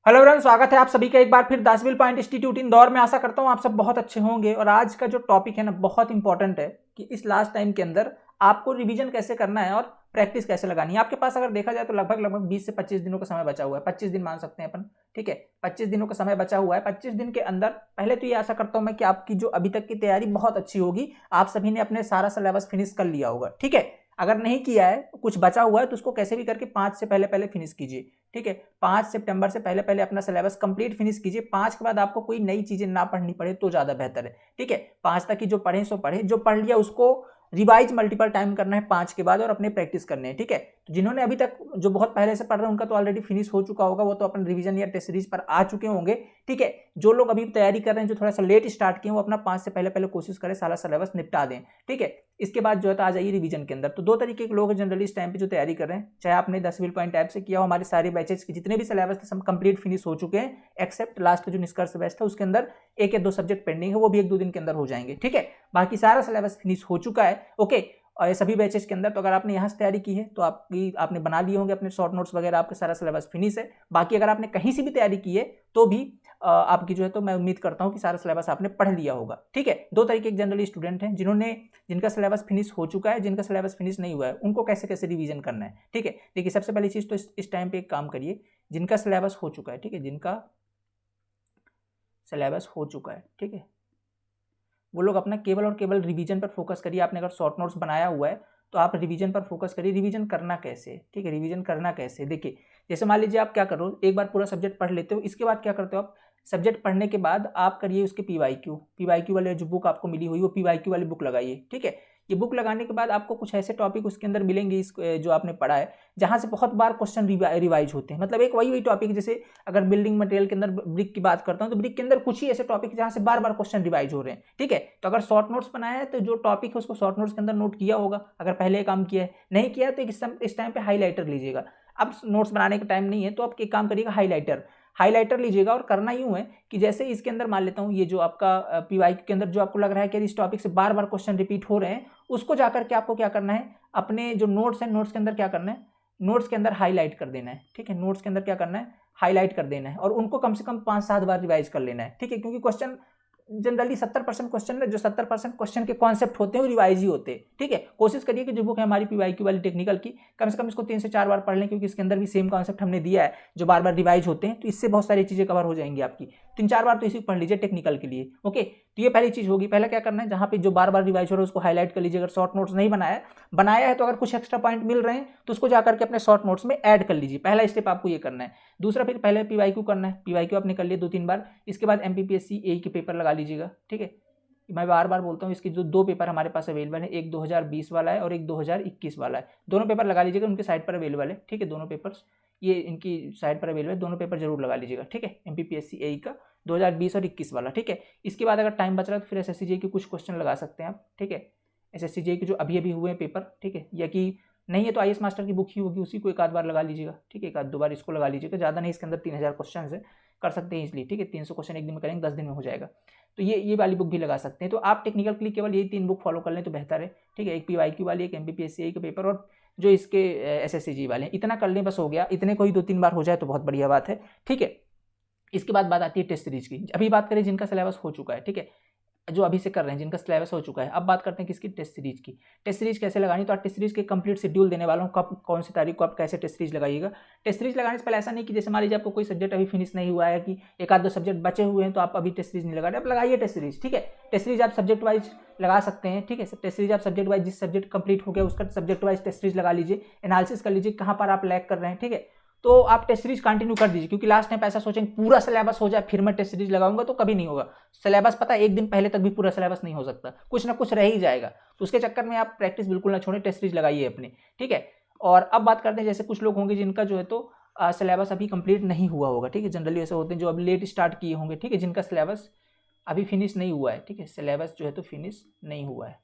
Hello everyone, स्वागत है आप सभी का एक बार फिर दासविल पॉइंट इंस्टीट्यूट इंदौर में। आशा करता हूँ आप सब बहुत अच्छे होंगे। और आज का जो टॉपिक है ना, बहुत इंपॉर्टेंट है कि इस लास्ट टाइम के अंदर आपको रिवीजन कैसे करना है और प्रैक्टिस कैसे लगानी है। आपके पास अगर देखा जाए तो लगभग 20 से 25 दिनों का समय बचा हुआ है। 25 दिन मान सकते हैं अपन, ठीक है। 25 दिनों का समय बचा हुआ है। 25 दिन के अंदर पहले तो ये आशा करता हूँ मैं कि आपकी जो अभी तक की तैयारी बहुत अच्छी होगी। आप सभी ने अपने सारा सिलेबस फिनिश कर लिया होगा, ठीक है। अगर नहीं किया है, कुछ बचा हुआ है, तो उसको कैसे भी करके 5 से पहले पहले फिनिश कीजिए, ठीक है। 5 सितंबर से पहले पहले अपना सिलेबस कंप्लीट फिनिश कीजिए। 5 के बाद आपको कोई नई चीजें ना पढ़नी पड़े तो ज्यादा बेहतर है, ठीक है। 5 तक की जो पढ़े सो पढ़े, जो पढ़ लिया उसको रिवाइज मल्टीपल टाइम करना है 5 के बाद, और अपने प्रैक्टिस करने हैं, ठीक है। तो जिन्होंने अभी तक जो बहुत पहले से पढ़ रहे हैं उनका तो ऑलरेडी फिनिश हो चुका होगा, वो तो अपन रिवीजन या टेस्ट सीरीज पर आ चुके होंगे, ठीक है। जो लोग अभी तैयारी कर रहे हैं, जो थोड़ा सा लेट स्टार्ट किए, वो अपना 5 से पहले पहले कोशिश करें सारा सिलेबस निपटा दें, ठीक है। इसके बाद जो है तो आ जाइए रिवीजन के अंदर। तो दो तरीके के लोग जनरली इस टाइम पे जो तैयारी कर रहे हैं, चाहे आपने 10 पॉइंट ऐप से किया हो, हमारे सारे बैचेज के जितने भी सिलेबस थे सब कंप्लीट फिनिश हो चुके हैं, एक्सेप्ट लास्ट जो निष्कर्ष बैच था उसके अंदर एक या दो सब्जेक्ट पेंडिंग है, वो भी 1-2 दिन के अंदर हो जाएंगे, ठीक है। बाकी सारा सिलेबस फिनिश हो चुका है, ओके। और ये सभी बैचेज के अंदर तो अगर आपने यहाँ से तैयारी की है तो आपने बना लिए होंगे अपने शॉर्ट नोट्स वगैरह, आपके सारा सिलेबस फिनिश है। बाकी अगर आपने कहीं से भी तैयारी की है तो भी आपकी जो है तो मैं उम्मीद करता हूँ कि सारा सिलेबस आपने पढ़ लिया होगा, ठीक है। दो तरीके के जनरली स्टूडेंट हैं, जिनका सिलेबस फिनिश हो चुका है, जिनका सिलेबस फिनिश नहीं हुआ है, उनको कैसे कैसे रिवीजन करना है, ठीक है। देखिए, सबसे पहली चीज तो इस टाइम पे एक काम करिए, जिनका सिलेबस हो चुका है, ठीक है, जिनका सिलेबस हो चुका है, ठीक है, वो लोग अपना केवल और केवल रिवीजन पर फोकस करिए। आपने अगर शॉर्ट नोट्स बनाया हुआ है तो आप रिवीजन पर फोकस करिए। रिवीजन करना कैसे, ठीक है, रिवीजन करना कैसे, देखिए। जैसे मान लीजिए आप क्या करो, एक बार पूरा सब्जेक्ट पढ़ लेते हो, इसके बाद क्या करते हो आप, सब्जेक्ट पढ़ने के बाद आप करिए उसके पीवाईक्यू वाले जो बुक आपको मिली हुई, वो पीवाईक्यू वाली बुक लगाइए, ठीक है। ये बुक लगाने के बाद आपको कुछ ऐसे टॉपिक उसके अंदर मिलेंगे, इस जो आपने पढ़ा है, जहां से बहुत बार क्वेश्चन रिवाइज होते हैं। मतलब एक वही टॉपिक, जैसे अगर बिल्डिंग मटेरियल के अंदर ब्रिक की बात करता हूं, तो ब्रिक के अंदर कुछ ही ऐसे टॉपिक जहां से बार बार क्वेश्चन रिवाइज हो रहे हैं, ठीक है। तो अगर शॉर्ट नोट्स बनाया है तो जो टॉपिक है उसको शॉर्ट नोट्स के अंदर नोट किया होगा, अगर पहले काम किया है। नहीं किया है तो इस टाइम पे हाईलाइटर लीजिएगा। अब नोट्स बनाने का टाइम नहीं है तो आप एक काम करिएगा, हाईलाइटर लीजिएगा। और करना यूं है कि जैसे इसके अंदर मान लेता हूं, ये जो आपका पीवाई के अंदर जो आपको लग रहा है कि इस टॉपिक से बार बार क्वेश्चन रिपीट हो रहे हैं, उसको जाकर के आपको क्या करना है, अपने जो नोट्स हैं, नोट्स के अंदर क्या करना है, नोट्स के अंदर हाईलाइट कर देना है, ठीक है। नोट्स के अंदर क्या करना है, हाईलाइट कर देना है, और उनको कम से कम 5-7 बार रिवाइज कर लेना है, ठीक है। क्योंकि क्वेश्चन जनरली 70% क्वेश्चन में, जो 70% क्वेश्चन के कॉन्सेप्ट होते हैं वो रिवाइज ही होते हैं, ठीक है। कोशिश करिए कि जो बुक है हमारी पीवाईक्यू वाली टेक्निकल की, कम से कम इसको 3 से 4 बार पढ़ लें, क्योंकि इसके अंदर भी सेम कॉन्सेप्ट हमने दिया है जो बार बार रिवाइज होते हैं। तो इससे बहुत सारी चीजें कवर हो जाएंगी आपकी। 3-4 बार तो इसी पढ़ लीजिए टेक्निकल के लिए, ओके। तो ये पहली चीज होगी। पहला क्या करना है, जहां पे जो बार बार रिवाइज हो रहा है उसको हाईलाइट कर लीजिए। अगर शॉर्ट नोट्स नहीं बनाया है तो अगर कुछ एक्स्ट्रा पॉइंट मिल रहे हैं तो उसको जाकर के अपने शॉर्ट नोट्स में ऐड कर लीजिए। पहला स्टेप आपको ये करना है। दूसरा, फिर पहले पीवाईक्यू करना है। पीवाईक्यू आपने कर लिया 2-3 बार, इसके बाद एमपीपीएससी ए के पेपर लगा लीजिएगा, ठीक है। मैं बार बार बोलता हूँ, इसके जो 2 पेपर हमारे पास अवेलेबल है, एक 2020 वाला है और एक 2021 वाला है। दोनों पेपर लगा लीजिएगा, उनके साइट पर अवेलेबल है, ठीक है। दोनों पेपर्स ये इनकी साइट पर अवेलेबल है, दोनों पेपर जरूर लगा लीजिएगा, ठीक है। एमपीपीएससी ए का 2020 और 21 वाला, ठीक है। इसके बाद अगर टाइम बच रहा है तो फिर एसएससी के कुछ क्वेश्चन लगा सकते हैं आप, ठीक है। एसएससी के जो अभी अभी हुए हैं पेपर, ठीक है, या कि नहीं है तो आईएएस मास्टर की बुक ही होगी, उसी को एक आध बार लगा लीजिएगा, ठीक है। 1-2 बार इसको लगा लीजिएगा, ज़्यादा नहीं, इसके अंदर 3000 क्वेश्चन है, कर सकते हैं इसलिए, ठीक है। 300 क्वेश्चन एक दिन में करेंगे, 10 दिन में हो जाएगा। तो ये वाली बुक भी लगा सकते हैं। तो आप टेक्निकल के लिए केवल यही 3 बुक फॉलो कर लें तो बेहतर है, ठीक है। एक पीवाईक्यू वाली, एक एमपीपीएससी का पेपर, और जो इसके एसएससी वाले, इतना कर लें बस, हो गया। इतने को ही 2-3 बार हो जाए तो बहुत बढ़िया बात है, ठीक है। इसके बाद बात आती है टेस्ट सीरीज की। अभी बात करें जिनका सिलेबस हो चुका है, ठीक है, जो अभी से कर रहे हैं, जिनका सिलेबस हो चुका है। अब बात करते हैं किसकी, टेस्ट सीरीज की। टेस्ट सीरीज कैसे लगानी, तो आप टेस्ट सीरीज के कंप्लीट शेड्यूल देने वाला हूँ, कब कौन सी तारीख को आप कैसे टेस्ट सीरीज लगाइएगा। टेस्ट सीरीज लगाने से पहले ऐसा नहीं कि जैसे मान लीजिए आपको कोई सब्जेक्ट अभी फिनिश नहीं हुआ है, कि 1-2 सब्जेक्ट बचे हुए हैं तो आप अभी टेस्ट सीरीज नहीं लगा रहे, आप लगाइए टेस्ट सीरीज, ठीक है। टेस्ट सीरीज आप सब्जेक्ट वाइज लगा सकते हैं, ठीक है। टेस्ट सीरीज आप सब्जेक्ट वाइज, जिस सब्जेक्ट कंप्लीट हो गया उसका सब्जेक्ट वाइज टेस्ट सीरीज लगा लीजिए, एनालिसिस कर लीजिए कहाँ पर आप लैग कर रहे हैं, ठीक है। तो आप टेस्ट सीरीज कंटिन्यू कर दीजिए, क्योंकि लास्ट टाइम ऐसा सोचेंगे पूरा सिलेबस हो जाए फिर मैं टेस्ट सीरीज लगाऊंगा, तो कभी नहीं होगा। सिलेबस पता है, एक दिन पहले तक भी पूरा सिलेबस नहीं हो सकता, कुछ ना कुछ रह ही जाएगा। तो उसके चक्कर में आप प्रैक्टिस बिल्कुल ना छोड़ें, टेस्ट सीरीज लगाइए अपने, ठीक है। और अब बात करते हैं, जैसे कुछ लोग होंगे जिनका जो है तो सिलेबस अभी कंप्लीट नहीं हुआ होगा, ठीक है। जनरली ऐसे होते हैं जो अभी लेट स्टार्ट किए होंगे, ठीक है, जिनका सिलेबस अभी फिनिश नहीं हुआ है, ठीक है। सिलेबस जो है तो फिनिश नहीं हुआ है,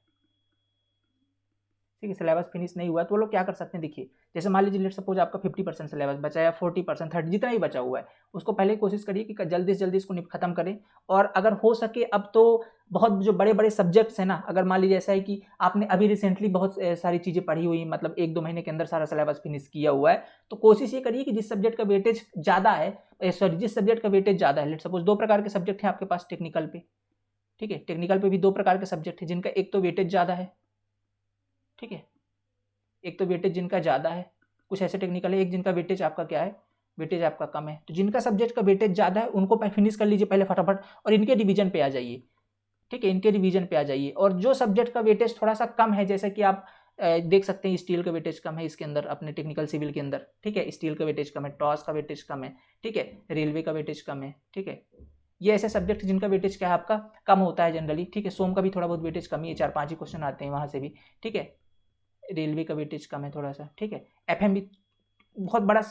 ठीक है, सिलेबस फिनिश नहीं हुआ है, तो वो लोग क्या कर सकते हैं, देखिए। जैसे मान लीजिए लेट सपोज आपका 50% सिलेबस बचा या 40% 30 जितना ही बचा हुआ है, उसको पहले कोशिश करिए कि जल्दी से जल्दी इसको खत्म करें। और अगर हो सके अब तो बहुत जो बड़े बड़े सब्जेक्ट्स हैं ना, अगर मान लीजिए ऐसा है कि आपने अभी रिसेंटली बहुत सारी चीज़ें पढ़ी हुई, मतलब 1-2 महीने के अंदर सारा सिलेबस फिनिश किया हुआ है, तो कोशिश ये करिए कि जिस सब्जेक्ट का वेटेज ज़्यादा है, जिस सब्जेक्ट का वेटेज ज़्यादा है, लेट सपोज 2 प्रकार के सब्जेक्ट हैं आपके पास टेक्निकल पे, ठीक है, टेक्निकल पे भी 2 प्रकार के सब्जेक्ट हैं जिनका एक तो वेटेज ज़्यादा है, ठीक है, एक तो वेटेज जिनका ज़्यादा है, कुछ ऐसे टेक्निकल है, एक जिनका वेटेज आपका क्या है, वेटेज आपका कम है। तो जिनका सब्जेक्ट का वेटेज ज़्यादा है उनको फिनिश कर लीजिए पहले फटाफट और इनके डिवीजन पे आ जाइए, ठीक है, इनके रिवीजन पे आ जाइए। और जो सब्जेक्ट का वेटेज थोड़ा सा कम है, जैसे कि आप देख सकते हैं स्टील का वेटेज कम है इसके अंदर, अपने टेक्निकल सिविल के अंदर, ठीक है, स्टील का वेटेज कम है, टॉस का वेटेज कम है, ठीक है, रेलवे का वेटेज कम है, ठीक है, ये ऐसे सब्जेक्ट जिनका वेटेज क्या है आपका कम होता है जनरली, ठीक है। सोम का भी थोड़ा बहुत वेटेज कम ही है, 4-5 ही क्वेश्चन आते हैं वहाँ से भी, ठीक है। रेलवे का वेटेज कम है थोड़ा सा, ठीक है। एफएम भी बहुत बड़ा,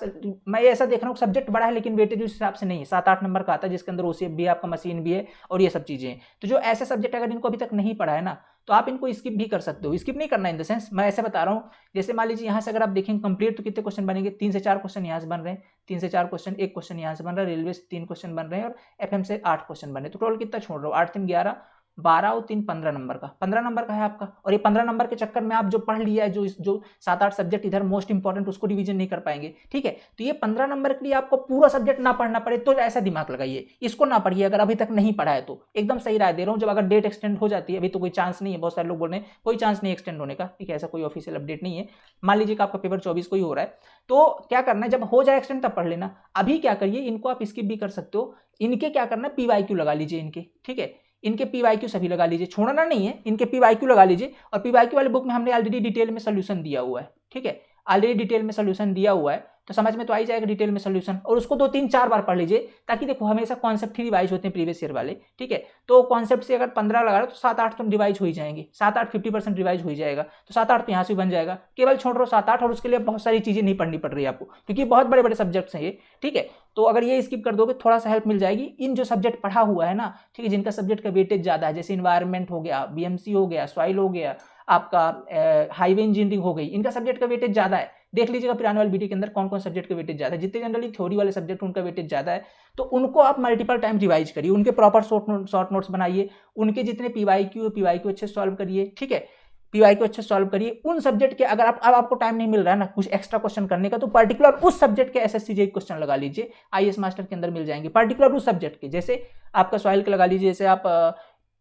मैं ऐसा देख रहा हूँ सब्जेक्ट बड़ा है लेकिन वेटेज उस हिसाब से नहीं है, 7-8 नंबर का आता है जिसके अंदर ओसीएफ भी है, आपका मशीन भी है और ये सब चीज़ें हैं। तो जो ऐसे सब्जेक्ट अगर इनको अभी तक नहीं पढ़ा है ना, तो आप इनको स्किप भी कर सकते हो। स्किप नहीं करना इन द सेंस, मैं ऐसे बता रहा हूँ, जैसे मान लीजिए यहाँ से अगर आप देखेंगे कंप्लीट तो कितने क्वेश्चन बनेंगे, 3 से 4 क्वेश्चन यहाँ से बन रहे हैं, 3 से 4 क्वेश्चन, एक क्वेश्चन यहाँ से बन रहा है, रेलवे से 3 क्वेश्चन बन रहे हैं और एफएम से 8 क्वेश्चन बने, तो टोटल कितना छोड़ रहा हूँ, 8 3 11 12 और 3 15 नंबर का, 15 नंबर का है आपका। और ये 15 नंबर के चक्कर में आप जो पढ़ लिया है, जो 7-8 सब्जेक्ट इधर मोस्ट इंपॉर्टेंट, उसको रिवीजन नहीं कर पाएंगे, ठीक है। तो ये 15 नंबर के लिए आपको पूरा सब्जेक्ट ना पढ़ना पड़े तो ऐसा दिमाग लगाइए, इसको ना पढ़िए अगर अभी तक नहीं पढ़ा है तो। एकदम सही राय दे रहा हूँ, जब अगर डेट एक्सटेंड हो जाती है, अभी तो कोई चांस नहीं है, बहुत सारे लोग बोल रहे हैं कोई चांस नहीं एक्सटेंड होने का, ठीक है, ऐसा कोई ऑफिशियल अपडेट नहीं है। मान लीजिए कि आपका पेपर 24 को ही हो रहा है, तो क्या करना है, जब हो जाए एक्सटेंड तब पढ़ लेना। अभी क्या करिए, इनको आप स्किप भी कर सकते हो, इनके क्या करना है, पीवाईक्यू लगा लीजिए इनके, ठीक है, इनके पीवाईक्यू सभी लगा लीजिए, छोड़ना नहीं है, इनके पीवाईक्यू लगा लीजिए। और पीवाईक्यू वाली बुक में हमने ऑलरेडी डिटेल में सोल्यूशन दिया हुआ है, ठीक है, ऑलरेडी डिटेल में सोल्यूशन दिया हुआ है, तो समझ में तो आ ही जाएगा डिटेल में सोल्यूशन। और उसको 2-3-4 बार पढ़ लीजिए, ताकि देखो हमेशा कॉन्सेप्ट ही रिवाइज होते हैं प्रीवियस ईयर वाले, ठीक है। तो कॉन्सेप्ट से अगर 15 लगा रहे हो तो 7-8 तो रिवाइज हो ही जाएंगे, 7-8 50% रिवाइज हो ही जाएगा, तो 7-8 तो यहाँ से बन जाएगा। केवल छोड़ रहे हो 7-8 और उसके लिए बहुत सारी चीजें नहीं पढ़नी पड़ रही है आपको, क्योंकि बहुत बड़े बड़े सब्जेक्ट्स हैं ये, ठीक है। तो अगर ये स्किप कर दोगे थोड़ा सा हेल्प मिल जाएगी। इन जो सब्जेक्ट पढ़ा हुआ है ना, ठीक है, जिनका सब्जेक्ट का वेटेज ज्यादा है, जैसे इन्वायरमेंट हो गया, बीएमसी हो गया, सॉइल हो गया, आपका हाईवे इंजीनियरिंग हो गई, इनका सब्जेक्ट का वेटेज ज्यादा है। देख लीजिएगा पुराने वाले वीडियो के अंदर कौन कौन सब्जेक्ट का वेटेज ज्यादा है, जितने जनरली थ्योरी वाले सब्जेक्ट उनका वेटेज ज्यादा है, तो उनको आप मल्टीपल टाइम रिवाइज करिए, उनके प्रॉपर शॉर्ट नोट्स बनाइए, उनके जितने पीवाईक्यू अच्छे सॉल्व करिए, ठीक है, पीवाईक्यू अच्छे सॉल्व करिए। उन सब्जेक्ट के अगर अब आपको टाइम नहीं मिल रहा है ना कुछ एक्स्ट्रा क्वेश्चन करने का, तो पर्टिकुलर उस सब्जेक्ट के एसएससी जेईई क्वेश्चन लगा लीजिए, आईएएस मास्टर के अंदर मिल जाएंगे, पर्टिकुलर उस सब्जेक्ट के, जैसे आपका सॉइल के लगा लीजिए, जैसे आप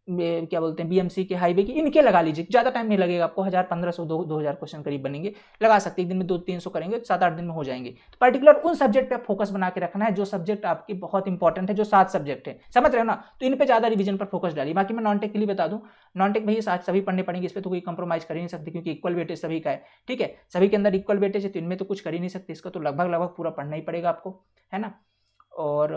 क्या बोलते हैं बीएमसी के, हाईवे की, इनके लगा लीजिए, ज्यादा टाइम नहीं लगेगा आपको, 1000-1500 2000 क्वेश्चन करीब बनेंगे, लगा सकते हैं, एक दिन में 200-300 करेंगे, 7-8 दिन में हो जाएंगे। तो पर्टिकुलर उन सब्जेक्ट पे आप फोकस बना के रखना है, जो सब्जेक्ट आपके बहुत इंपॉर्टेंट है, जो 7 सब्जेक्ट है, समझ रहे हो ना, तो इन पे ज्यादा रिवीजन पर फोकस डालिए। बाकी मैं नॉन टेक के लिए बता दूं, नॉन टेक भैया सभी पढ़ने पड़ेंगे, इस पर तो कोई कंप्रोमाइज कर ही नहीं सकते, क्योंकि इक्वल वेटेज सभी का है, ठीक है, सभी के अंदर इक्वल वेटेज है, तो इनमें तो कुछ कर ही नहीं सकते, इसका तो लगभग पूरा पढ़ना ही पड़ेगा आपको, है ना। और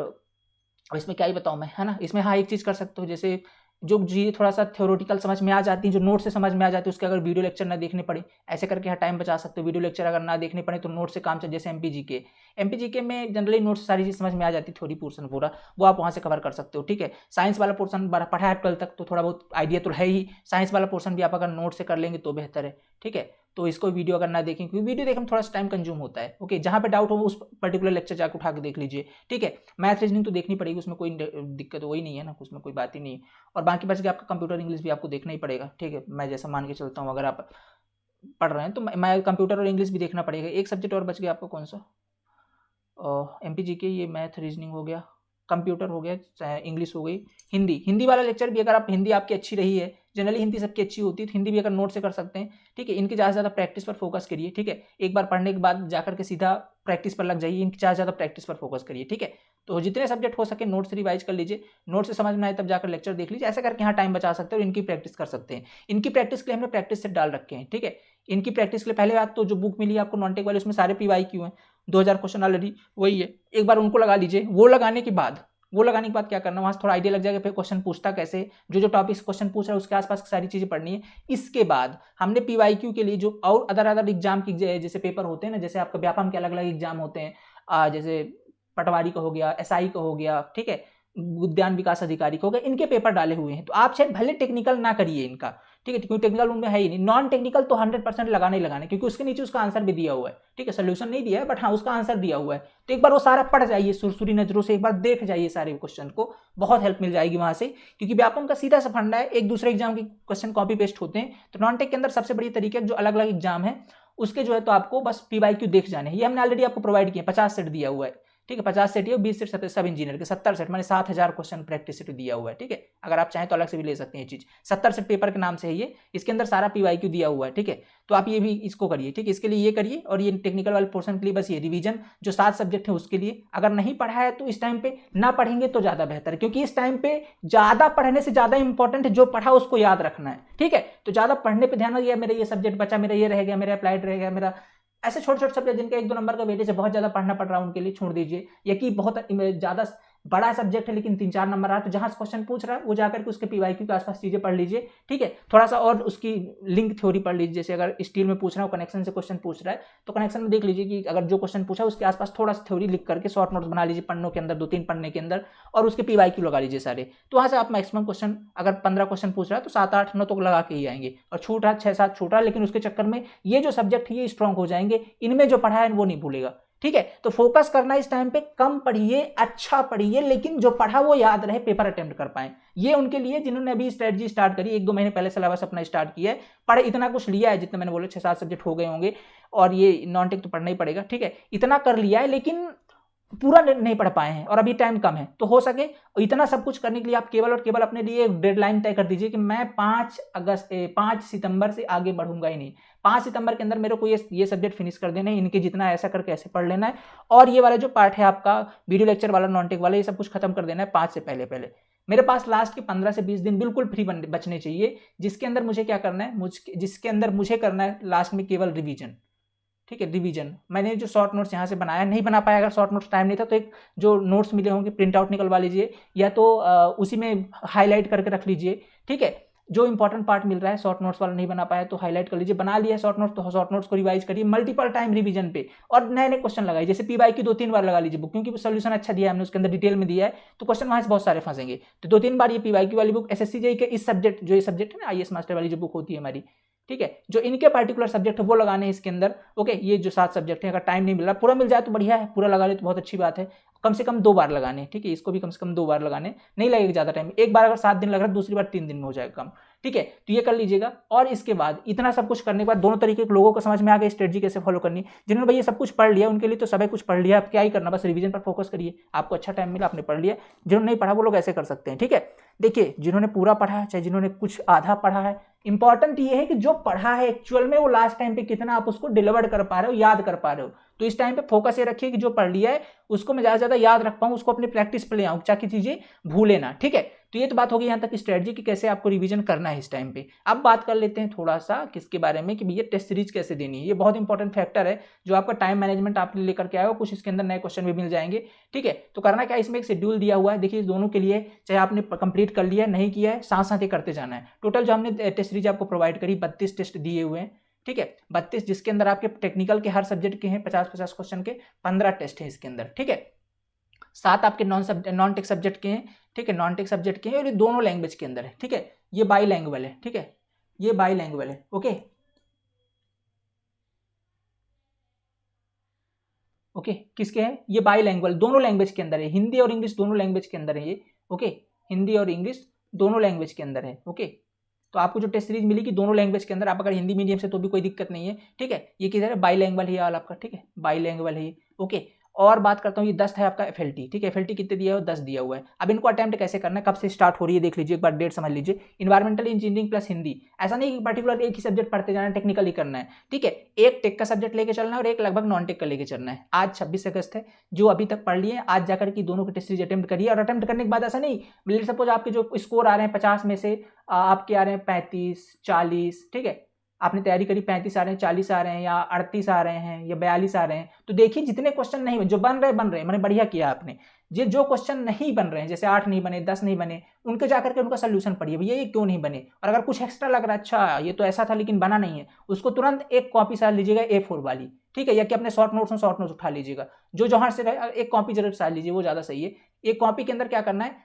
इसमें क्या ही बताऊं मैं, है ना, इसमें हाँ एक चीज कर सकते हो, जैसे जो चीज़ें थोड़ा सा थ्योरेटिकल समझ में आ जाती हैं, जो नोट से समझ में आ जाती है, उसके अगर वीडियो लेक्चर ना देखने पड़े, ऐसे करके हाँ टाइम बचा सकते हो। वीडियो लेक्चर अगर ना देखने पड़े तो नोट से काम चल, जैसे एमपीजीके में जनरली नोट से सारी चीज़ समझ में आ जाती है, थ्योरी पोर्शन पूरा वो आप वहाँ से कवर कर सकते हो, ठीक है। साइंस वाला पोर्शन पढ़ा है 12 तक, तो थोड़ा बहुत आइडिया तो है ही, साइंस वाला पोर्शन भी आप अगर नोट से कर लेंगे तो बेहतर है, ठीक है। तो इसको वीडियो अगर ना देखें, क्योंकि वीडियो देखने में थोड़ा सा टाइम कंज्यूम होता है, ओके, जहाँ पे डाउट हो उस पर्टिकुलर लेक्चर जाकर उठा के देख लीजिए, ठीक है। मैथ रीजनिंग तो देखनी पड़ेगी, उसमें कोई दिक्कत वही नहीं है ना, उसमें कोई बात ही नहीं है। और बाकी बच गया आपका कंप्यूटर इंग्लिश भी आपको देखना ही पड़ेगा, ठीक है। मैं जैसा मान के चलता हूँ, अगर आप पढ़ रहे हैं तो मैं कंप्यूटर और इंग्लिश भी देखना पड़ेगा। एक सब्जेक्ट और बच गया आपको, कौन सा, एमपीजीके, ये मैथ रीजनिंग हो गया, कंप्यूटर हो गया, इंग्लिश हो गई, हिंदी वाला लेक्चर भी, अगर आप हिंदी आपकी अच्छी रही है, जनरली हिंदी सबकी अच्छी होती है, तो हिंदी भी अगर नोट से कर सकते हैं, ठीक है। इनकी ज़्यादा से ज़्यादा प्रैक्टिस पर फोकस करिए, ठीक है। एक बार पढ़ने के बाद जाकर के सीधा प्रैक्टिस पर लग जाइए, इनकी ज़्यादा से ज़्यादा प्रैक्टिस पर फोकस करिए, ठीक है। तो जितने सब्जेक्ट हो सके नोट से रिवाइज कर लीजिए, नोट से समझ में आए तब जाकर लेक्चर देख लीजिए, ऐसा करके यहाँ टाइम बचा सकते हैं और इनकी प्रैक्टिस कर सकते हैं। इनकी प्रैक्टिस के लिए हमने प्रैक्टिस सेट डाल रखे हैं, ठीक है। इनकी प्रैक्टिस के लिए पहले बात तो जो बुक मिली आपको नॉन टेक वाले, उसमें सारे पीवाईक्यू हैं, 2000 क्वेश्चन ऑलरेडी वही है, एक बार उनको लगा लीजिए। वो लगाने के बाद क्या करना, वहाँ से थोड़ा आइडिया लग जाएगा, फिर क्वेश्चन पूछता कैसे, जो टॉपिक्स क्वेश्चन पूछ रहा है उसके आसपास की सारी चीज़ें पढ़नी है। इसके बाद हमने पीवाईक्यू के लिए जो और अदर एग्जाम की जैसे पेपर होते हैं ना, जैसे आपका व्यापम के अलग अलग एग्जाम होते हैं, जैसे पटवारी का हो गया, एसआई का हो गया, ठीक है, उद्यान विकास अधिकारी का हो गया, इनके पेपर डाले हुए हैं। तो आप चाहे भले टेक्निकल ना करिए इनका, ठीक है, क्योंकि टेक्निकल उनमें है ही नहीं। नॉन टेक्निकल तो 100% लगाने ही लगाने, क्योंकि उसके नीचे उसका आंसर भी दिया हुआ है, ठीक है, सोल्यूशन नहीं दिया है बट हाँ उसका आंसर दिया हुआ है। तो एक बार वो सारा पढ़ जाइए, सुरसुरी नजरों से एक बार देख जाइए सारे क्वेश्चन को, बहुत हेल्प मिल जाएगी वहां से, क्योंकि व्यापम का सीधा सा फंडा है, एक दूसरे एग्जाम के क्वेश्चन कॉपी पेस्ट होते हैं। तो नॉन टेक के अंदर सबसे बड़ी तरीके जो अलग अलग एग्जाम है उसके जो है तो आपको बस PYQ देख जाने हैं। ये हमने ऑलरेडी आपको प्रोवाइड किया, 50 सेट दिया हुआ है, ठीक है, 50 सेट, 20 सेट सब इंजीनियर के, 70 सेट मैंने 7000 क्वेश्चन प्रैक्टिस सेट दिया हुआ है, ठीक है। अगर आप चाहें तो अलग से भी ले सकते हैं ये चीज, 70 सेट पेपर के नाम से है ये, इसके अंदर सारा PYQ दिया हुआ है, ठीक है। तो आप ये भी इसको करिए, ठीक है, इसके लिए ये करिए। और ये टेक्निकल वाले पोर्शन के लिए बस ये रिवीजन जो 7 सब्जेक्ट है उसके लिए, अगर नहीं पढ़ा है तो इस टाइम पे ना पढ़ेंगे तो ज्यादा बेहतर है, क्योंकि इस टाइम पे ज्यादा पढ़ने से ज्यादा इंपॉर्टेंट है जो पढ़ा उसको याद रखना है, ठीक है। तो ज्यादा पढ़ने पर ध्यान दिया, मेरा ये सब्जेक्ट बचा, मेरा ये रह गया, मेरा अप्लाइड रह गया, मेरा ऐसे छोटे छोटे सब्जेक्ट जिनका 1-2 नंबर का वेटेज है, बहुत ज्यादा पढ़ना पड़ रहा है, उनके लिए छोड़ दीजिए। या कि बहुत ज्यादा बड़ा सब्जेक्ट है लेकिन 3-4 नंबर आ, तो जहां से क्वेश्चन पूछ रहा है वो जाकर के उसके PYQ के आसपास चीजें पढ़ लीजिए, ठीक है। थोड़ा सा और उसकी लिंक थ्योरी पढ़ लीजिए, जैसे अगर स्टील में पूछ रहा है, कनेक्शन से क्वेश्चन पूछ रहा है तो कनेक्शन में देख लीजिए कि अगर जो क्वेश्चन पूछा उसके आसपास थोड़ा सा थ्योरी लिख करके शॉर्ट नोट्स बना लीजिए पन्नों के अंदर, 2-3 पन्ने के अंदर, और उसके PYQ लगा लीजिए सारे। तो वहां से आप मैक्सिमम क्वेश्चन, अगर 15 क्वेश्चन पूछ रहा है तो 7-8-9 तो लगा के ही आएंगे, और छूट रहा 6-7 छूट रहा, लेकिन उसके चक्कर में ये जो सब्जेक्ट है ये स्ट्रॉन्ग हो जाएंगे, इनमें जो पढ़ा है वो नहीं भूलेगा, ठीक है। तो फोकस करना इस टाइम पे, कम पढ़िए, अच्छा पढ़िए, लेकिन जो पढ़ा वो याद रहे, पेपर अटेम्प्ट कर पाए। ये उनके लिए जिन्होंने अभी स्ट्रेटजी स्टार्ट करी, 1-2 महीने पहले सिलेबस अपना स्टार्ट किया है, पढ़े इतना कुछ लिया है, जितने मैंने बोले 6-7 सब्जेक्ट हो गए होंगे, और ये नॉन टेक तो पढ़ना ही पड़ेगा, ठीक है, इतना कर लिया है, लेकिन पूरा नहीं पढ़ पाए हैं और अभी टाइम कम है। तो हो सके इतना सब कुछ करने के लिए आप केवल और केवल अपने लिए एक डेडलाइन तय कर दीजिए कि मैं 5 सितंबर से आगे बढ़ूंगा ही नहीं। 5 सितंबर के अंदर मेरे को ये सब्जेक्ट फिनिश कर देना है, इनके जितना ऐसा करके ऐसे पढ़ लेना है, और ये वाला जो पार्ट है आपका वीडियो लेक्चर वाला, नॉन टेक वाला, ये सब कुछ खत्म कर देना है 5 से पहले। मेरे पास लास्ट के 15 से 20 दिन बिल्कुल फ्री बचने चाहिए, जिसके अंदर मुझे क्या करना है, जिसके अंदर मुझे करना है लास्ट में केवल रिवीजन, ठीक है, रिवीजन। मैंने जो शॉर्ट नोट्स यहाँ से बनाया, नहीं बना पाया, अगर शॉर्ट नोट्स टाइम नहीं था तो एक जो नोट्स मिले होंगे प्रिंट आउट निकलवा लीजिए, या तो उसी में हाईलाइट करके रख लीजिए, ठीक है। जो इंपॉर्टेंट पार्ट मिल रहा है शॉर्ट नोट्स वाला नहीं बना पाया तो हाईलाइट कर लीजिए, बना लिया शॉर्ट नोट्स तो शॉर्ट नोट्स को रिवाइज करिए मल्टीपल टाइम रिवीजन पे, और नए नए क्वेश्चन लगाइए, जैसे PYQ 2-3 बार लगा लीजिए बुक, क्योंकि सोल्यूशन अच्छा दिया है हमने, उसके अंदर डिटेल में दिया है, तो क्वेश्चन वहां से बहुत सारे फंसेंगे। तो 2-3 बार ये PYQ वाली बुक, SSC JEE के इस सब्जेक्ट, जो ये सब्जेक्ट है ना, IAS मास्टर वाली जो बुक होती है हमारी, ठीक है, जो इनके पर्टिकुलर सब्जेक्ट है वो लगाने हैं इसके अंदर, ओके। ये जो 7 सब्जेक्ट है, अगर टाइम नहीं मिल रहा, पूरा मिल जाए तो बढ़िया है, पूरा लगा ले तो बहुत अच्छी बात है, कम से कम 2 बार लगाने, ठीक है, इसको भी कम से कम 2 बार लगाने, नहीं लगेगा ज्यादा टाइम, एक बार अगर 7 दिन लग रहा है, दूसरी बार 3 दिन में हो जाएगा काम, ठीक है। तो ये कर लीजिएगा, और इसके बाद इतना सब कुछ करने के बाद दोनों तरीके के लोगों को समझ में आ गई स्ट्रेटजी कैसे फॉलो करनी। जिन्होंने भाई ये सब कुछ पढ़ लिया उनके लिए तो सभी कुछ पढ़ लिया, आप क्या ही करना, बस रिवीजन पर फोकस करिए, आपको अच्छा टाइम मिला, आपने पढ़ लिया। जिन्होंने नहीं पढ़ा वो लोग ऐसे कर सकते हैं, ठीक है। देखिए, जिन्होंने पूरा पढ़ा है, चाहे जिन्होंने कुछ आधा पढ़ा है, इंपॉर्टेंट ये है कि जो पढ़ा है एक्चुअल में वो लास्ट टाइम पे कितना आप उसको डिलीवर कर पा रहे हो, याद कर पा रहे हो। तो इस टाइम पे फोकस ये रखिए कि जो पढ़ लिया है उसको मैं ज्यादा से ज्यादा याद रख पाऊं, उसको अपनी प्रैक्टिस पे ले आऊं, ताकि चीजें भूले ना, ठीक है। तो ये तो बात होगी यहाँ तक की स्ट्रेटजी की कैसे आपको रिवीजन करना है इस टाइम पे। अब बात कर लेते हैं थोड़ा सा किसके बारे में, कि भैया टेस्ट सीरीज कैसे देनी है। ये बहुत इंपॉर्टेंट फैक्टर है जो आपका टाइम मैनेजमेंट आपके लिए लेकर के आएगा, कुछ इसके अंदर नए क्वेश्चन भी मिल जाएंगे, ठीक है। तो करना क्या है, इसमें एक शेड्यूल दिया हुआ है, देखिए दोनों के लिए, चाहे आपने कंप्लीट कर लिया नहीं किया है, साथ साथ ही करते जाना है। टोटल जो हमने टेस्ट सीरीज आपको प्रोवाइड करी 32 टेस्ट दिए हुए हैं, ठीक है, 32, जिसके अंदर आपके टेक्निकल के हर सब्जेक्ट के हैं 50-50 क्वेश्चन के, 15 टेस्ट हैं इसके अंदर, ठीक है। 7 आपके नॉन टेक सब्जेक्ट के हैं, ठीक है, नॉन टेक सब्जेक्ट के हैं, और ये दोनों लैंग्वेज के अंदर है, ठीक है। ये बाईलैंग्वेज है, ठीक है, ये बाईलैंग्वेज है, ओके ओके। किसके हैं ये बाईलैंग्वेज, दोनों लैंग्वेज के अंदर है, हिंदी और इंग्लिश दोनों लैंग्वेज के अंदर है ये, ओके, हिंदी और इंग्लिश दोनों लैंग्वेज के अंदर है, ओके। तो आपको जो टेस्ट सीरीज मिलेगी दोनों लैंग्वेज के अंदर, आप अगर हिंदी मीडियम से तो भी कोई दिक्कत नहीं है, ठीक है। ये किधर है, बाईलैंग्वेज है वाला आपका, ठीक है, बाईलैंग्वेज है, ओके। और बात करता हूँ, ये 10 है आपका FLT, ठीक है, FLT कितने दिया हुआ है, 10 दिया हुआ है। अब इनको अटेम्प्ट कैसे करना है, कब से स्टार्ट हो रही है देख लीजिए, एक बार डेट समझ लीजिए। इन्वायरमेंटल इंजीनियरिंग प्लस हिंदी, ऐसा नहीं कि पर्टिकुलर एक ही सब्जेक्ट पढ़ते जाना है, टेक्निकली करना है, ठीक है। एक टेक का सब्जेक्ट लेके चलना है और एक लगभग नॉन टेक का लेके चलना है। आज 26 अगस्त है, जो अभी तक पढ़ लिए आज जाकर के दोनों के टेस्ट सीरीज अटेम्प्ट करिए, और अटेम्प्ट करने के बाद ऐसा नहीं, लेट सपोज आपके जो स्कोर आ रहे हैं 50 में से आपके आ रहे हैं 35, 40, ठीक है, आपने तैयारी करी 35 आ रहे हैं, 40 आ रहे हैं, या 38 आ रहे हैं, या 42 आ रहे हैं, तो देखिए जितने क्वेश्चन नहीं जो बन रहे मैंने बढ़िया किया आपने। जो क्वेश्चन नहीं बन रहे हैं, जैसे 8 नहीं बने, 10 नहीं बने, उनके जाकर के उनका सोल्यूशन पढ़िए, भैया ये क्यों नहीं बने। और अगर कुछ एक्स्ट्रा लग रहा है, अच्छा ये तो ऐसा था लेकिन बना नहीं है, उसको तुरंत एक कॉपी साथ लीजिएगा A4 वाली, ठीक है, या कि अपने शॉर्ट नोट्स उठा लीजिएगा, जो जहां से एक कॉपी जरूर साथ लीजिए, वो ज्यादा सही है। एक कॉपी के अंदर क्या करना है,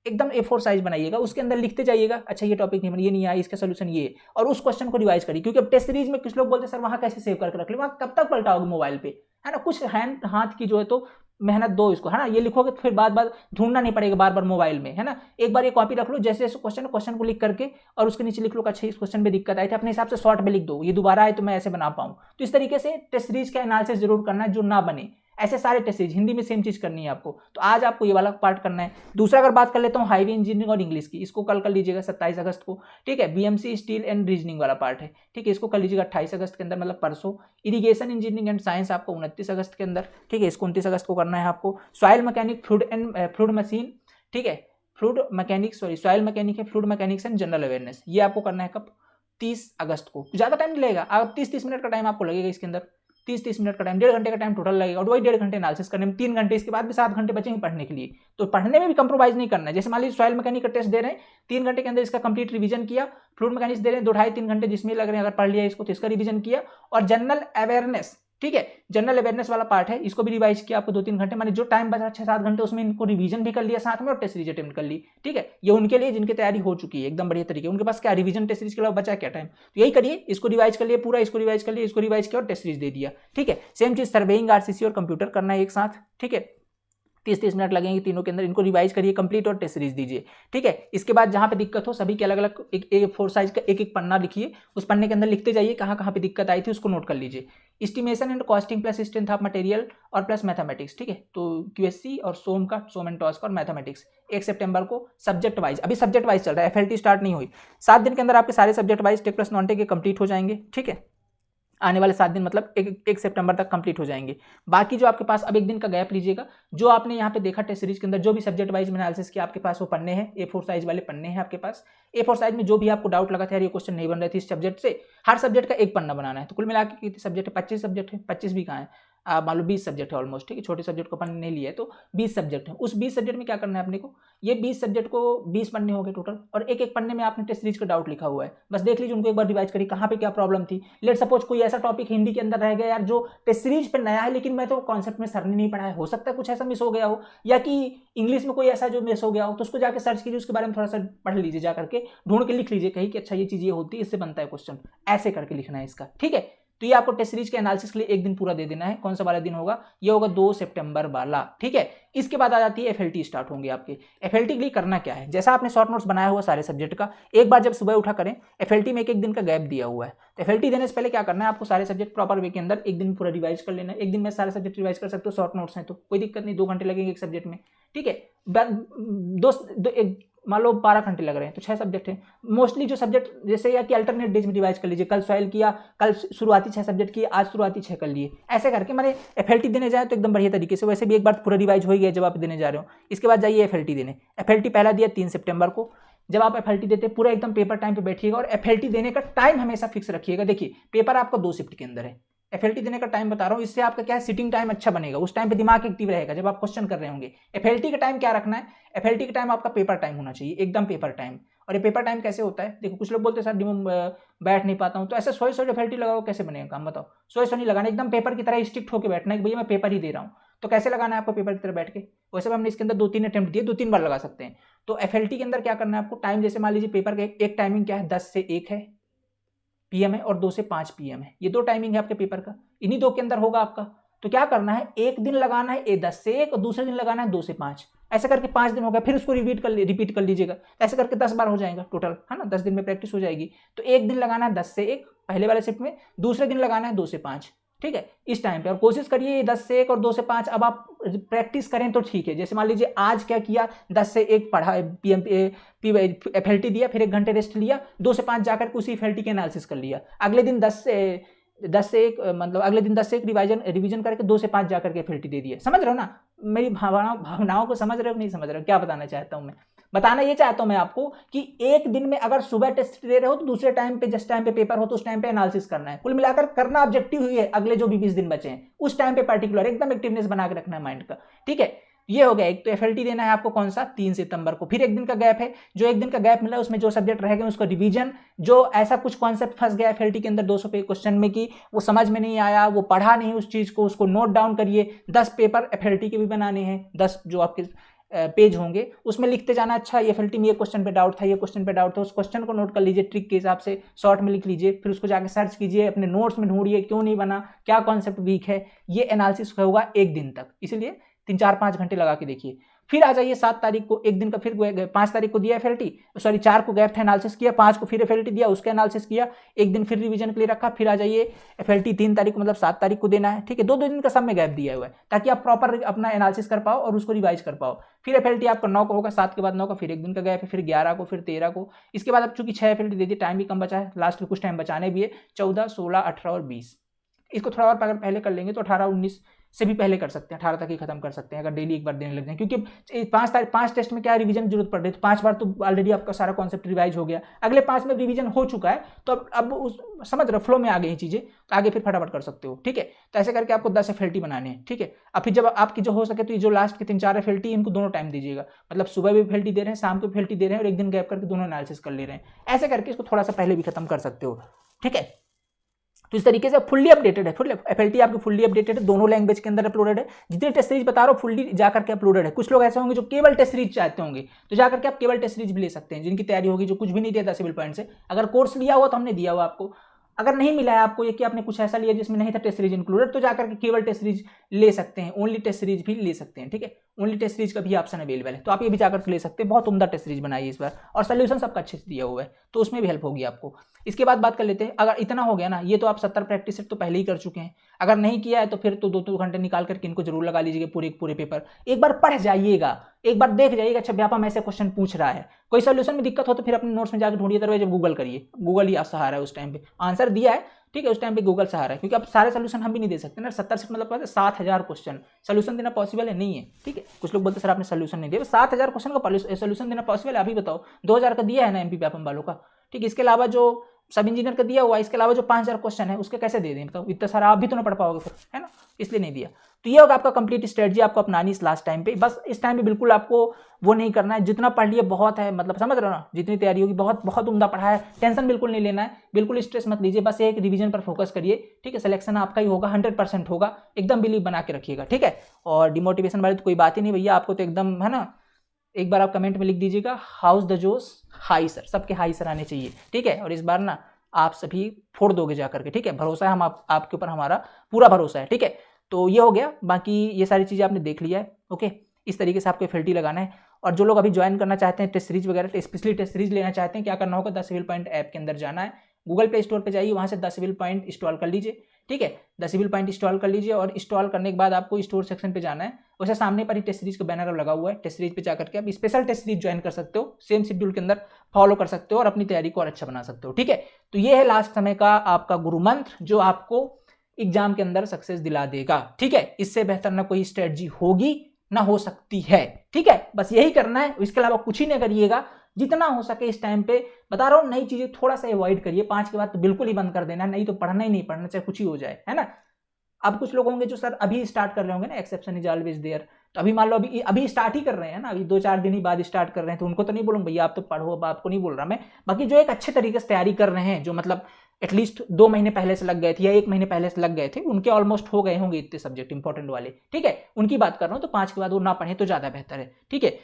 एकदम A4 साइज बनाइएगा, उसके अंदर लिखते जाइएगा, अच्छा ये टॉपिक नहीं बना, ये नहीं आया, इसका सोल्यूशन ये, और उस क्वेश्चन को रिवाइज करिए। क्योंकि अब टेस्ट सीरीज में कुछ लोग बोलते हैं सर वहाँ कैसे सेव करके रख ले, वहाँ कब तक पलटाओगे मोबाइल पे, है ना। कुछ हैंड हाथ की जो है तो मेहनत दो इसको, है ना। ये लिखोगे तो फिर बार बार ढूंढना नहीं पड़ेगा बार बार मोबाइल में, है ना। एक बार ये कॉपी रख लो, जैसे जैसे क्वेश्चन को लिख करके और उसके नीचे लिख लो अच्छा इस क्वेश्चन में दिक्कत आई थी, अपने हिसाब से शॉर्ट में लिख दो, ये दोबारा आए तो मैं ऐसे बना पाऊँ। तो इस तरीके से टेस्ट सीरीज का एनालिसिस जरूर करना है जो ना बने। ऐसे सारे टेस्ट सीरीज हिंदी में सेम चीज करनी है आपको। तो आज आपको ये वाला पार्ट करना है। दूसरा अगर बात कर लेता हूँ हाईवे इंजीनियरिंग और इंग्लिश की, इसको कल कर लीजिएगा 27 अगस्त को, ठीक है। बीएमसी स्टील एंड रीजनिंग वाला पार्ट है, ठीक है, इसको कर लीजिएगा 28 अगस्त के अंदर, मतलब परसों। इरिगेशन इंजीनियरिंग एंड साइंस आपको 29 अगस्त के अंदर, ठीक है, इसको 29 अगस्त को करना है आपको। सॉइल मैकेनिक फ्लूइड मशीन, ठीक है, fluid mechanics, sorry soil mechanic है, fluid mechanics and general awareness, ये आपको करना है कब, 30 अगस्त को। ज़्यादा टाइम नहीं लगेगा, आप 30 मिनट का टाइम आपको लगेगा इसके अंदर, 30 मिनट का टाइम, 1.5 घंटे का टाइम टोटल लगेगा, और वही 1.5 घंटे एनालिसिस करने में, 3 घंटे, इसके बाद भी 7 घंटे बचेंगे पढ़ने के लिए। तो पढ़ने में भी कंप्रोमाइज नहीं करना है। जैसे मान लीजिए सॉइल मैकेनिक का टेस्ट दे रहे हैं, 3 घंटे के अंदर इसका कंप्लीट रिवीजन किया, फ्लूइड मैकेनिक्स दे रहे हैं 2-2.5-3 घंटे जिसमें लग रहे हैं, अगर पढ़ लिया इसको तो इसका रिवीजन किया, और जनरल अवेयरनेस, ठीक है, जनरल अवेयरनेस वाला पार्ट है, इसको भी रिवाइज किया आपको 2-3 घंटे, माने जो टाइम बचा 6-7 घंटे उसमें इनको रिवीजन भी कर लिया साथ में, और टेस्ट सीरीज अटेम्प्ट कर ली, ठीक है। ये उनके लिए जिनकी तैयारी हो चुकी है एकदम बढ़िया तरीके, उनके पास क्या रिवीजन टेस्ट सीरीज के अलावा बचा क्या टाइम, तो यही करिए, इसको रिवाइज कर लिए पूरा, इसको रिवाइज कर लिए, इसको रिवाइज किया और टेस्ट सीरीज दे दिया, ठीक है। सेम चीज सर्वेइंग, आरसीसी और कंप्यूटर करना है एक साथ, ठीक है। 30-30 मिनट लगेंगे तीनों के अंदर, इनको रिवाइज करिए कंप्लीट और टेस्ट सीरीज दीजिए, ठीक है। इसके बाद जहां पे दिक्कत हो सभी के अलग अलग एक A4 साइज का एक पन्ना लिखिए, उस पन्ने के अंदर लिखते जाइए कहाँ कहाँ पे दिक्कत आई थी, उसको नोट कर लीजिए। Estimation and costing plus strength of material और प्लस मैथमेटिक्स, ठीक है। तो QSC और सोम एंड टॉस का और मैथमेटिक्स 1 सितंबर को सब्जेक्ट वाइज, अभी सब्जेक्ट वाइज चल रहा है, FLT स्टार्ट नहीं हुई। 7 दिन के अंदर आपके सारे subject wise tech plus non tech complete हो जाएंगे, ठीक है। आने वाले 7 दिन मतलब 1 सितंबर तक कंप्लीट हो जाएंगे। बाकी जो आपके पास अब एक दिन का गैप लीजिएगा, जो आपने यहाँ पे देखा टेस्ट सीरीज के अंदर जो भी सब्जेक्ट वाइज में एनालिसिस किया, आपके पास वो पन्ने हैं, A4 साइज वाले पन्ने हैं आपके पास। A4 साइज में जो भी आपको डाउट लगा था यार ये क्वेश्चन नहीं बन रहे थे इस सब्जेक्ट से, हर सब्जेक्ट का एक पन्ना बनाना है। तो कुल मिला के कितने सब्जेक्ट है, 25 सब्जेक्ट है, 25 भी कहाँ है, मान लो 20 सब्जेक्ट है ऑलमोस्ट, ठीक है। छोटे सब्जेक्ट को पन्ने नहीं लिए तो 20 सब्जेक्ट है। उस 20 सब्जेक्ट में क्या करना है अपने को, ये 20 सब्जेक्ट को 20 पन्ने हो गए टोटल, और एक एक पन्ने में आपने टेस्ट सीरीज का डाउट लिखा हुआ है, बस देख लीजिए उनको एक बार रिवाइज करिए कहाँ पे क्या प्रॉब्लम थी। लेट सपोज कोई ऐसा टॉपिक हिंदी के अंदर रह गया यार जो टेस्ट सीरीज पे नया है, लेकिन मैं तो कॉन्सेप्ट में सर ने नहीं पढ़ा है, हो सकता है कुछ ऐसा मिस हो गया हो, या कि इंग्लिश में कोई ऐसा जो मिस हो गया हो, तो उसको जाकर सर्च कीजिए, उसके बारे में थोड़ा सा पढ़ लीजिए, जा करके ढूंढ के लिख लीजिए कहीं कि अच्छा ये चीज ये होती है, इससे बनता है क्वेश्चन, ऐसे करके लिखना है इसका, ठीक है। तो ये आपको टेस्ट सीरीज के एनालिसिस के लिए एक दिन पूरा दे देना है। कौन सा वाला दिन होगा, ये होगा 2 सितंबर वाला, ठीक है। इसके बाद आ जाती है FLT स्टार्ट होंगे आपके। FLT के लिए करना क्या है, जैसा आपने शॉर्ट नोट्स बनाया हुआ सारे सब्जेक्ट का, एक बार जब सुबह उठा करें, FLT में एक दिन का गैप दिया हुआ है, तो FLT देने से पहले क्या करना है आपको, सारे सब्जेक्ट प्रॉपर वे के अंदर एक दिन पूरा रिवाइज कर लेना है। एक दिन में सारे सब्जेक्ट रिवाइज कर सकते हो, शॉर्ट नोट्स हैं तो कोई दिक्कत नहीं, 2 घंटे लगेंगे एक सब्जेक्ट में, ठीक है। मान लो 12 घंटे लग रहे हैं तो 6 सब्जेक्ट हैं मोस्टली जो सब्जेक्ट, जैसे या कि अल्टरनेट डेज में रिवाइज कर लीजिए, कल सॉइल किया, कल शुरुआती 6 सब्जेक्ट किए, आज शुरुआती 6 कर लिए, ऐसे करके मैंने FLT देने जाए तो एकदम बढ़िया तरीके से, वैसे भी एक बार पूरा रिवाइज हो गया जब आप देने जा रहे हो। इसके बाद जाइए FLT देने। FLT पहला दिया 3 सितंबर को। जब आप FLT देते पूरा एकदम पेपर टाइम पे बैठिएगा, और FLT देने का टाइम हमेशा फिक्स रखिएगा। देखिए पेपर आपका 2 शिफ्ट के अंदर है, FLT देने का टाइम बता रहा हूँ, इससे आपका क्या है सिटिंग टाइम अच्छा बनेगा, उस टाइम पे दिमाग एक्टिव रहेगा जब आप क्वेश्चन कर रहे होंगे। FLT का टाइम क्या रखना है, FLT का टाइम आपका पेपर टाइम होना चाहिए, एकदम पेपर टाइम। और ये पेपर टाइम कैसे होता है, देखो कुछ लोग बोलते हैं सर बैठ नहीं पाता हूँ, तो ऐसे 100 FLT लगाओ, कैसे बनेगा काम बताओ। 100 नहीं लगाना, एकदम पेपर की तरह स्ट्रिक्ट होकर बैठना है कि भैया मैं पेपर ही दे रहा हूँ। तो कैसे लगाना है आपको पेपर की तरह बैठ के, वैसे भी हमने इसके अंदर 2-3 अटेम्प्ट दिए, 2-3 बार लगा सकते हैं। तो FLT के अंदर क्या करना है आपको, टाइम जैसे मान लीजिए पेपर का एक टाइमिंग क्या है, 10 से 1 है PM है, और 2 से 5 PM है, ये 2 टाइमिंग है आपके पेपर का, इन्हीं 2 के अंदर होगा आपका। तो क्या करना है, एक दिन लगाना है 10 से 1 और दूसरे दिन लगाना है 2 से 5, ऐसे करके 5 दिन हो गया, फिर उसको रिपीट कर लीजिएगा, ऐसे करके 10 बार हो जाएगा टोटल, है ना, 10 दिन में प्रैक्टिस हो जाएगी। तो एक दिन लगाना है 10 से 1 पहले वाले शिफ्ट में, दूसरे दिन लगाना है 2 से 5, ठीक है, इस टाइम पे। और कोशिश करिए 10 से 1 और 2 से 5 अब आप प्रैक्टिस करें तो ठीक है। जैसे मान लीजिए आज क्या किया, 10 से 1 पढ़ा, FLT दिया, फिर 1 घंटे रेस्ट लिया, 2 से 5 जाकर उसी FLT के एनालिसिस कर लिया। अगले दिन 10 से 1 मतलब अगले दिन 10 से 1 रिवीजन करके 2 से 5 जाकर के FLT दे दिया। समझ रहे हो ना, मेरी भावनाओं को समझ रहे हो नहीं समझ रहे हो, क्या बताना चाहता हूँ मैं, बताना ये चाहता हूं मैं आपको कि एक दिन में अगर सुबह टेस्ट दे रहे हो तो दूसरे टाइम पे, जिस टाइम पे पेपर हो तो उस टाइम पे एनालिसिस करना है। कुल मिलाकर करना ऑब्जेक्टिव ही है, अगले जो भी 20 दिन बचे हैं उस टाइम पे पर्टिकुलर एकदम एक्टिवनेस बना के रखना है माइंड का, ठीक है। ये हो गया एक, तो FLT देना है आपको कौन सा, 3 सितंबर को। फिर एक दिन का गैप है, जो एक दिन का गैप मिला उसमें जो सब्जेक्ट रह गए उसका रिवीजन, जो ऐसा कुछ कॉन्सेप्ट फंस गया FLT के अंदर 200 पे क्वेश्चन में कि वो समझ में नहीं आया, वो पढ़ा नहीं उस चीज को, उसको नोट डाउन करिए। 10 पेपर FLT के भी बनाने हैं, 10 जो आपके पेज होंगे, उसमें लिखते जाना, अच्छा ये FLT में ये क्वेश्चन पे डाउट था, ये क्वेश्चन पे डाउट था, उस क्वेश्चन को नोट कर लीजिए, ट्रिक के हिसाब से शॉर्ट में लिख लीजिए, फिर उसको जाके सर्च कीजिए, अपने नोट्स में ढूंढिए क्यों नहीं बना, क्या कॉन्सेप्ट वीक है। ये एनालिसिस होगा 1 दिन तक, इसलिए 3-4-5 घंटे लगा के देखिए। फिर आ जाइए 7 तारीख को, एक दिन का फिर 5 तारीख को दिया FLT, सॉरी 4 को गैप था एनालिसिस किया, 5 को फिर FLT दिया, उसका एनालिसिस किया, एक दिन फिर रिवीजन के लिए रखा। फिर आ जाइए FLT 3 तारीख को, मतलब 7 तारीख को देना है, ठीक है। 2-2 दिन का सब में गैप दिया हुआ है ताकि आप प्रॉपर अपना एनालिसिस कर पाओ और उसको रिवाइज कर पाओ। फिर FLT आपका 9 को होगा, 7 के बाद 9 का, फिर एक दिन का गैप है, फिर 11 को, फिर 13 को। इसके बाद अब चूंकि 6 FLT दे दी, टाइम भी कम बचा है, लास्ट में कुछ टाइम बचाने भी है, 14, 16, 18 और 20। इसको थोड़ा और अगर पहले कर लेंगे तो 18, 19 से भी पहले कर सकते हैं, 18 तक ही खत्म कर सकते हैं अगर डेली एक बार देने लग जाए, क्योंकि 5 टेस्ट में क्या रिवीजन की जरूरत पड़ रही है, तो 5 बार तो ऑलरेडी आपका सारा कॉन्सेप्ट रिवाइज हो गया, अगले 5 में रिवीजन हो चुका है, तो अब उस समझ रहे फ्लो में आ गई चीजें, तो आगे फिर फटाफट कर सकते हो, ठीक है। तो ऐसे करके आपको 10 FLT बनाने हैं, ठीक है। अब फिर जब आपकी जो हो सके तो ये जो लास्ट के 3-4 FLT इनको दोनों टाइम दीजिएगा, मतलब सुबह भी FLT दे रहे हैं, शाम को FLT दे रहे हैं, और एक दिन गैप करके दोनों एनालिसिस कर ले रहे हैं। ऐसे करके इसको थोड़ा सा पहले भी खत्म कर सकते हो, ठीक है। तो इस तरीके से फुल्ली अपडेटेड है, फुल FLT आपकी फुल्ली अपडेटेड है, दोनों लैंग्वेज के अंदर अपलोडेड है। जितने टेस्ट सीरीज बता रहा हूँ फुल्ली जाकर के अपलोडेड है। कुछ लोग ऐसे होंगे जो केवल टेस्ट सीरीज चाहते होंगे, तो जाकर के आप केवल टेस्ट सीरीज भी ले सकते हैं, जिनकी तैयारी होगी, जो कुछ भी नहीं देता सिविल पॉइंट से। अगर कोर्स लिया हुआ तो हमने दिया हुआ आपको, अगर नहीं मिला है आपको ये कि आपने कुछ ऐसा लिया जिसमें नहीं था टेस्ट सीरीज इंक्लूडेड, तो जाकर के केवल टेस्ट सीरीज ले सकते हैं, ओनली टेस्ट सीरीज भी ले सकते हैं, ठीक है। ओनली टेस्ट सीरीज का भी ऑप्शन अवेलेबल है, तो आप ये भी जाकर के ले सकते हैं। बहुत उम्दा टेस्ट सीरीज बनाई है इस बार, और सोल्यूशन सबका अच्छे से दिया हुआ है, तो उसमें भी हेल्प होगी आपको। इसके बाद बात कर लेते हैं, अगर इतना हो गया ना, ये तो आप 70 प्रैक्टिस सेट तो पहले ही कर चुके हैं, अगर नहीं किया है तो फिर तो 2-2 घंटे निकाल करके इनको जरूर लगा लीजिएगा, पूरे पेपर एक बार पढ़ जाइएगा, एक बार देख जाइएगा, अच्छा व्यापा में ऐसे क्वेश्चन पूछ रहा है, कोई सोल्यूशन में दिक्कत हो तो फिर अपने नोट्स में जाकर ढूंढिए, दरवाजे गूगल करिए, गूगल ही सहारा है उस टाइम पे, आंसर दिया है, ठीक है, उस टाइम पे गूगल सहारा है, क्योंकि अब सारे सोल्यूशन हम भी नहीं दे सकते ना, 70 से मतलब 7000 क्वेश्चन सोल्यूशन देना पॉसिबल है, नहीं है, ठीक है। कुछ लोग बोलते सर आपने सोल्यूशन नहीं दिया, 7000 क्वेश्चन का सोल्यूशन देना पॉसिबल है, अभी बताओ। 2000 का दिया है ना MP व्यापम वालों का, ठीक है। इसके अलावा जो सब इंजीनियर का दिया हुआ है, इसके अलावा जो 5000 क्वेश्चन है उसके कैसे दे दें, मतलब इतना सारा आप भी तो ना पढ़ पाओगे फिर, है ना, इसलिए नहीं दिया। तो ये होगा आपका कंप्लीट स्ट्रेटजी, आपको अपनानी इस लास्ट टाइम पे। बस इस टाइम पे बिल्कुल आपको वो नहीं करना है, जितना पढ़ लिए बहुत है, मतलब समझ रहे हो ना, जितनी तैयारी होगी बहुत बहुत उम्दा पढ़ा है, टेंशन बिल्कुल नहीं लेना है, बिल्कुल स्ट्रेस मत लीजिए, बस एक रिवीजन पर फोकस करिए, ठीक है। सिलेक्शन आपका ही होगा, 100% होगा, एकदम बिलीव बना के रखिएगा, ठीक है। और डिमोटिवेशन वाली तो कोई बात ही नहीं भैया, आपको तो एकदम, है ना, एक बार आप कमेंट में लिख दीजिएगा हाउस द जोश हाई सर, सबके हाई सर आने चाहिए, ठीक है। और इस बार ना आप सभी फोड़ दोगे जाकर के, ठीक है, भरोसा है, हम आपके ऊपर हमारा पूरा भरोसा है, ठीक है। तो ये हो गया, बाकी ये सारी चीज़ें आपने देख लिया है, ओके। इस तरीके से आपको FLT लगाना है। और जो लोग अभी ज्वाइन करना चाहते हैं टेस्ट सीरीज वगैरह, स्पेशली टेस्ट सीरीज लेना चाहते हैं, क्या करना होगा, द सिविल पॉइंट ऐप के अंदर जाना है, गूगल प्ले स्टोर पे जाइए, वहाँ से द सिविल पॉइंट इंस्टॉल कर लीजिए, ठीक है। द सिविल पॉइंट इंस्टॉल कर लीजिए, और इंस्टॉल करने के बाद आपको स्टोर सेक्शन पे जाना है, वैसे सामने पर ही टेस्ट सीरीज का बैनर लगा हुआ है, टेस्ट सीरीज पे जाकर के आप स्पेशल टेस्ट सीरीज ज्वाइन कर सकते हो, सेम शेड्यूल के अंदर फॉलो कर सकते हो, और अपनी तैयारी को और अच्छा बना सकते हो, ठीक है। तो ये है लास्ट समय का आपका गुरु मंत्र, जो आपको एग्जाम के अंदर सक्सेस दिला देगा, ठीक है। इससे बेहतर ना कोई स्ट्रेटजी होगी ना हो सकती है, ठीक है। बस यही करना है, इसके अलावा कुछ ही नहीं करिएगा, जितना हो सके इस टाइम पे बता रहा हूँ, नई चीजें थोड़ा सा अवॉइड करिए, 5 के बाद तो बिल्कुल ही बंद कर देना, नहीं तो पढ़ना ही नहीं पढ़ना, चाहे कुछ ही हो जाए, है ना। अब कुछ लोग होंगे जो सर अभी स्टार्ट कर रहे होंगे ना, एक्सेप्शन इज ऑलवेज देयर, तो अभी मान लो अभी स्टार्ट ही कर रहे हैं ना, अभी 2-4 दिन ही बाद स्टार्ट कर रहे हैं, तो उनको तो नहीं बोलूंगा भैया आप तो पढ़ो, अब आपको नहीं बोल रहा मैं। बाकी जो एक अच्छे तरीके से तैयारी कर रहे हैं, जो मतलब एटलीस्ट 2 महीने पहले से लग गए थे या 1 महीने पहले से लग गए थे, उनके ऑलमोस्ट हो गए होंगे इतने सब्जेक्ट इंपॉर्टेंट वाले, ठीक है, उनकी बात कर रहा हूँ। तो 5 के बाद वो ना पढ़े तो ज़्यादा बेहतर है, ठीक है।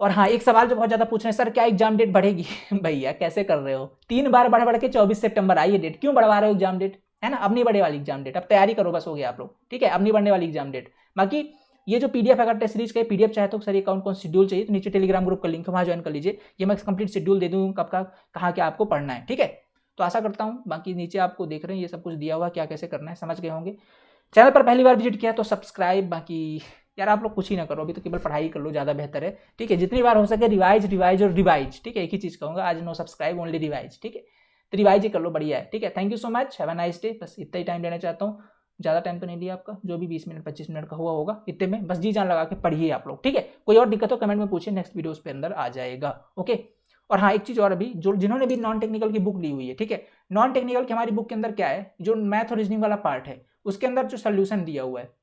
और हाँ, एक सवाल जो बहुत ज़्यादा पूछ रहे हैं, सर क्या एग्जाम डेट बढ़ेगी? भैया कैसे कर रहे हो, 3 बार बढ़ के 24 सितंबर आई है डेट, क्यों बढ़वा रहे हो एग्जाम डेट, है ना। अब नहीं बढ़े वाली एग्जाम डेट, अब तैयारी करो, बस हो गया आप लोग, ठीक है। अब नहीं बढ़ने वाली एग्जाम डेट। बाकी ये जो PDF अगर टेस्ट सीरीज का PDF चाहे तो सर ये कौन शेड्यूल चाहिए, तो नीचे टेलीग्राम ग्रुप का लिंक है, वहाँ ज्वाइन कर लीजिए, ये मैं कंप्लीट शेड्यूल दे दूँ कब का कहाँ क्या आपको पढ़ना है, ठीक है। तो आशा करता हूँ, बाकी नीचे आपको देख रहे हैं ये सब कुछ दिया हुआ, क्या कैसे करना है समझ गए होंगे। चैनल पर पहली बार विजिट किया तो सब्सक्राइब, बाकी यार आप लोग कुछ ही ना करो, अभी तो केवल पढ़ाई कर लो, ज़्यादा बेहतर है, ठीक है। जितनी बार हो सके रिवाइज और रिवाइज, ठीक है, एक ही चीज़ कहूँगा आज, नो सब्सक्राइब ओनली रिवाइज, ठीक है। तो रिवाइज ही कर लो, बढ़िया है, ठीक है। Thank you so much, have a nice day. बस इतना ही टाइम लेना चाहता हूँ, ज़्यादा टाइम तो नहीं लिया आपका, जो भी 20 मिनट 25 मिनट का हुआ होगा, इतने में बस जी जान लगा के पढ़िए आप लोग, ठीक है। कोई और दिक्कत हो कमेंट में पूछिए, नेक्स्ट वीडियोस पे अंदर आ जाएगा, ओके। और हाँ, एक चीज़ और, अभी जो जिन्होंने भी नॉन टेक्निकल की बुक ली हुई है, ठीक है, नॉन टेक्निकल की हमारी बुक के अंदर क्या है, जो मैथ और रीजनिंग वाला पार्ट है, उसके अंदर जो सोल्यूशन दिया हुआ है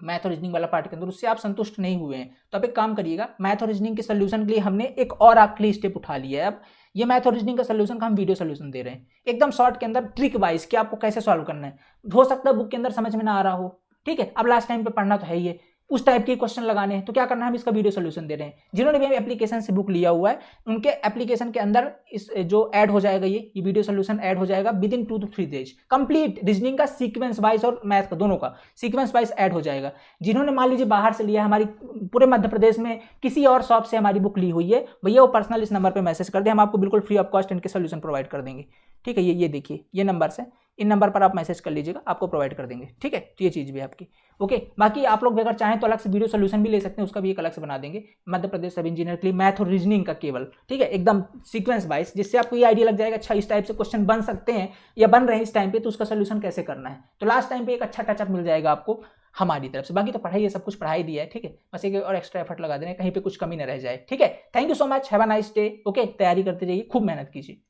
मैथ और रीजनिंग वाला पार्ट के अंदर, उससे आप संतुष्ट नहीं हुए हैं, तो आप एक काम करिएगा, मैथ और रीजनिंग के सोल्यूशन के लिए हमने एक और आपके लिए स्टेप उठा लिया है। अब ये मैथ और रीजनिंग का सोल्यूशन का हम वीडियो सोल्यूशन दे रहे हैं, एकदम शॉर्ट के अंदर, ट्रिक वाइज, कि आपको कैसे सॉल्व करना है। हो सकता है बुक के अंदर समझ में ना आ रहा हो, ठीक है। अब लास्ट टाइम पे पढ़ना तो है ही है, उस टाइप के क्वेश्चन लगाने हैं। तो क्या करना है, हम इसका वीडियो सोल्यूशन दे रहे हैं। जिन्होंने भी एप्लीकेशन से बुक लिया हुआ है उनके एप्लीकेशन के अंदर इस जो ऐड हो जाएगा ये वीडियो सोल्यूशन ऐड हो जाएगा with in 2 to 3 days. Complete reasoning का सीक्वेंस वाइज और मैथ का दोनों का सीक्वेंस वाइज ऐड हो जाएगा। जिन्होंने मान लीजिए बाहर से लिया, हमारी पूरे मध्य प्रदेश में किसी और शॉप से हमारी बुक ली हुई है, भैया वो पर्सनल इस नंबर पर मैसेज कर दे, हम आपको बिल्कुल फ्री ऑफ कॉस्ट इनके सोल्यूशन प्रोवाइड कर देंगे। ठीक है, ये देखिए ये नंबर से, इन नंबर पर आप मैसेज कर लीजिएगा, आपको प्रोवाइड कर देंगे। ठीक है, तो ये चीज़ भी आपकी ओके। बाकी आप लोग अगर चाहें तो अलग से वीडियो सोल्यूशन भी ले सकते हैं, उसका भी एक अलग से बना देंगे मध्य प्रदेश सब इंजीनियर के लिए मैथ और रीजनिंग का केवल। ठीक है, एकदम सीक्वेंस वाइज, जिससे आपको ये आइडिया लग जाएगा अच्छा इस टाइप से क्वेश्चन बन सकते हैं या बन रहे हैं इस टाइम पे, तो उसका सोल्यूशन कैसे करना है। तो लास्ट टाइम पे एक अच्छा टचअप मिल जाएगा आपको हमारी तरफ से। बाकी तो पढ़ाई है, सब कुछ पढ़ाई दिया है। ठीक है, बस एक और एक्स्ट्रा एफर्ट लगा देना, कहीं पे कुछ कमी न रह जाए। ठीक है, thank you so much, have a nice day. Okay, तैयारी करते जाइए, खूब मेहनत कीजिए।